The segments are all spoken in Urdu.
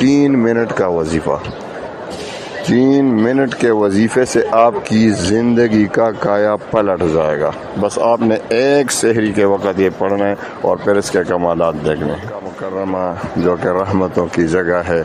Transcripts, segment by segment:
3 منٹ کا وظیفہ، 3 منٹ کے وظیفے سے آپ کی زندگی کا کایا پلٹ جائے گا۔ بس آپ نے ایک سحری کے وقت یہ پڑھنا ہے اور پھر اس کے کمالات دیکھنے ہیں۔ مکرمہ جو کہ رحمتوں کی جگہ ہے،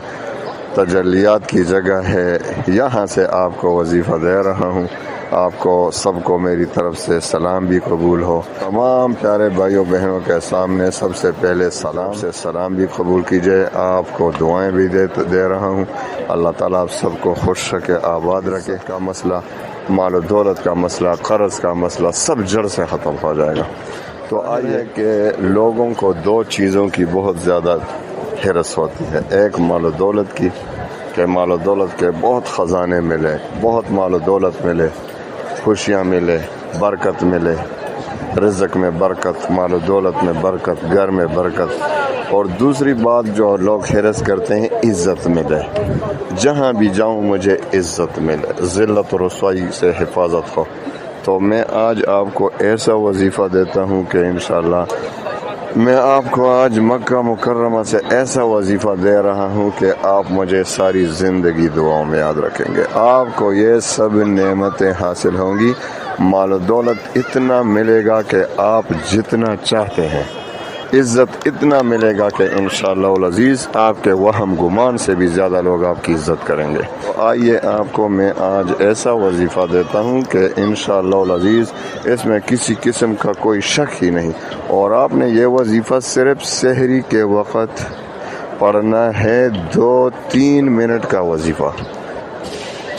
تجلیات کی جگہ ہے، یہاں سے آپ کو وظیفہ دے رہا ہوں۔ آپ کو سب کو میری طرف سے سلام بھی قبول ہو۔ تمام پیارے بھائیوں بہنوں کے سامنے سب سے پہلے سلام بھی قبول کیجئے۔ آپ کو دعائیں بھی دے رہا ہوں۔ اللہ تعالیٰ آپ سب کو خوش رکھے، آباد رکھے۔ کا مسئلہ، مال و دولت کا مسئلہ، قرض کا مسئلہ سب جڑ سے ختم ہو جائے گا۔ تو آئیے کہ لوگوں کو 2 چیزوں کی بہت زیادہ حرص ہوتی ہے۔ ایک مال و دولت کی، کہ مال و دولت کے بہت خزانے ملے، بہت مال و دولت ملے، خوشیاں ملے، برکت ملے، رزق میں برکت، مال و دولت میں برکت، گھر میں برکت۔ اور دوسری بات جو لوگ حرص کرتے ہیں، عزت ملے، جہاں بھی جاؤں مجھے عزت ملے، ذلت و رسوائی سے حفاظت ہو۔ تو میں آج آپ کو ایسا وظیفہ دیتا ہوں کہ انشاءاللہ میں آپ کو آج مکہ مکرمہ سے ایسا وظیفہ دے رہا ہوں کہ آپ مجھے ساری زندگی دعاؤں میں یاد رکھیں گے۔ آپ کو یہ سب نعمتیں حاصل ہوں گی، مال و دولت اتنا ملے گا کہ آپ جتنا چاہتے ہیں، عزت اتنا ملے گا کہ انشاءاللہ العزیز آپ کے وہم گمان سے بھی زیادہ لوگ آپ کی عزت کریں گے۔ تو آئیے آپ کو میں آج ایسا وظیفہ دیتا ہوں کہ انشاءاللہ العزیز اس میں کسی قسم کا کوئی شک ہی نہیں، اور آپ نے یہ وظیفہ صرف سحری کے وقت پڑھنا ہے۔ 2-3 منٹ کا وظیفہ،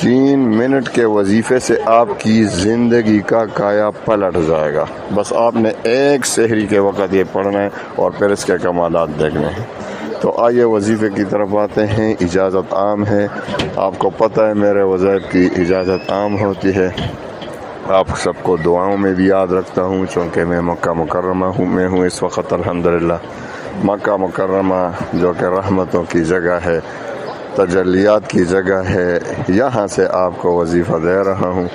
3 منٹ کے وظیفے سے آپ کی زندگی کا کایا پلٹ جائے گا۔ بس آپ نے ایک سحری کے وقت یہ پڑھنا ہے اور پھر اس کے کمالات دیکھنے ہیں۔ تو آئیے وظیفے کی طرف آتے ہیں۔ اجازت عام ہے، آپ کو پتہ ہے میرے وظائف کی اجازت عام ہوتی ہے۔ آپ سب کو دعاؤں میں بھی یاد رکھتا ہوں، چونکہ میں مکہ مکرمہ میں ہوں اس وقت الحمدللہ۔ مکہ مکرمہ جو کہ رحمتوں کی جگہ ہے، تجلیات کی جگہ ہے، یہاں سے آپ کو وظیفہ دے رہا ہوں۔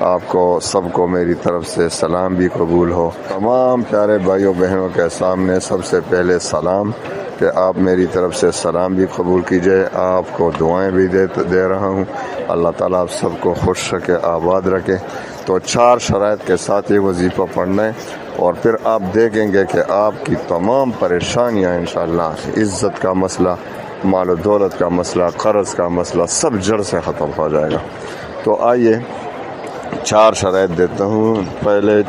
آپ کو سب کو میری طرف سے سلام بھی قبول ہو۔ تمام پیارے بھائیوں بہنوں کے سامنے سب سے پہلے سلام، کہ آپ میری طرف سے سلام بھی قبول کیجئے۔ آپ کو دعائیں بھی دے رہا ہوں۔ اللہ تعالیٰ آپ سب کو خوش رکھے، آباد رکھے۔ تو 4 شرائط کے ساتھ یہ وظیفہ پڑھنا ہے، اور پھر آپ دیکھیں گے کہ آپ کی تمام پریشانیاں انشاءاللہ، عزت کا مسئلہ، مال و دولت کا مسئلہ، قرض کا مسئلہ سب جڑ سے ختم ہو جائے گا۔ تو آئیے 4 شرائط دیتا ہوں۔ پہلے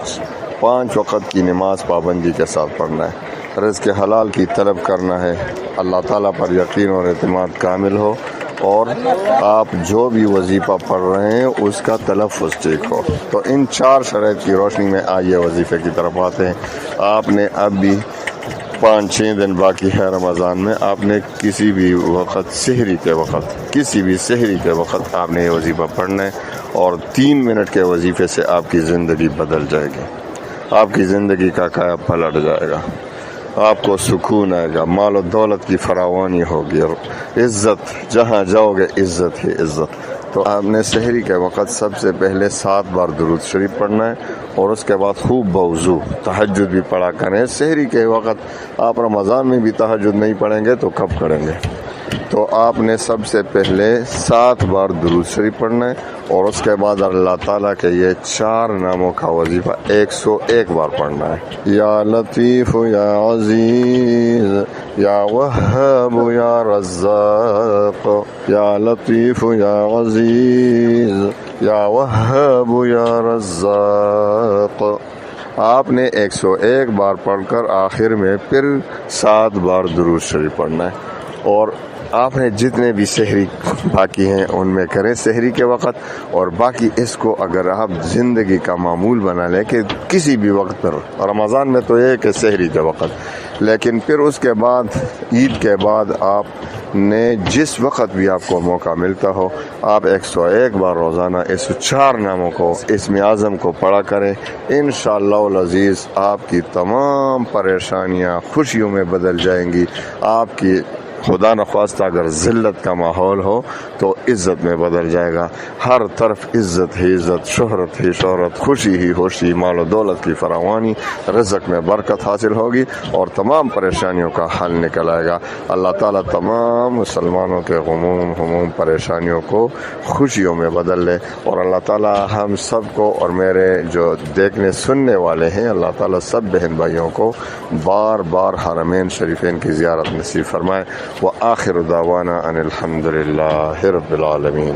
5 وقت کی نماز پابندی کے ساتھ پڑھنا ہے، رزق حلال کی طلب کرنا ہے، اللہ تعالیٰ پر یقین اور اعتماد کامل ہو، اور آپ جو بھی وظیفہ پڑھ رہے ہیں اس کا تلفظ ٹھیک ہو۔ تو ان 4 شرائط کی روشنی میں آئیے وظیفے کی طرف آتے ہیں۔ آپ نے اب بھی 5-6 دن باقی ہے رمضان میں، آپ نے کسی بھی وقت سحری کے وقت، کسی بھی سحری کے وقت آپ نے یہ وظیفہ پڑھنا ہے، اور 3 منٹ کے وظیفے سے آپ کی زندگی بدل جائے گی، آپ کی زندگی کا کایا پلٹ جائے گا، آپ کو سکون آئے گا، مال و دولت کی فراوانی ہوگی، اور عزت، جہاں جاؤ گے عزت ہی عزت۔ تو آپ نے سحری کے وقت سب سے پہلے 7 بار درود شریف پڑھنا ہے، اور اس کے بعد خوب بوضو تہجد بھی پڑھا کریں۔ سحری کے وقت آپ رمضان میں بھی تہجد نہیں پڑھیں گے تو کب کریں گے؟ تو آپ نے سب سے پہلے 7 بار درود شریف پڑھنا ہے، اور اس کے بعد اللہ تعالیٰ کے یہ 4 ناموں کا وظیفہ 101 بار پڑھنا ہے۔ یا لطیف یا عزیز یا وہاب یا رزاق، یا لطیف یا عزیز یا وہاب یا رزاق۔ آپ نے 101 بار پڑھ کر آخر میں پھر 7 بار درود شریف پڑھنا ہے، اور آپ نے جتنے بھی سحری باقی ہیں ان میں کریں سحری کے وقت، اور باقی اس کو اگر آپ زندگی کا معمول بنا لیں کہ کسی بھی وقت پر، رمضان میں تو یہ کہ سحری کے وقت، لیکن پھر اس کے بعد عید کے بعد آپ نے جس وقت بھی آپ کو موقع ملتا ہو، آپ 101 بار روزانہ اس 4 ناموں کو، اسم اعظم کو پڑھا کریں۔ انشاءاللہ العزیز آپ کی تمام پریشانیاں خوشیوں میں بدل جائیں گی، آپ کی خدا نخواستہ اگر ذلت کا ماحول ہو تو عزت میں بدل جائے گا. ہر طرف عزت ہی عزت، شہرت ہی شہرت، خوشی ہی خوشی، مال و دولت کی فراوانی، رزق میں برکت حاصل ہوگی اور تمام پریشانیوں کا حل نکل آئے گا. اللہ تعالیٰ تمام مسلمانوں کے ہموم پریشانیوں کو خوشیوں میں بدل لے، اور اللہ تعالیٰ ہم سب کو اور میرے جو دیکھنے سننے والے ہیں، اللہ تعالیٰ سب بہن بھائیوں کو بار بار حرمین شریفین کی زیارت نصیب فرمائے. وآخر دعوانا ان الحمد للہ رب العالمین.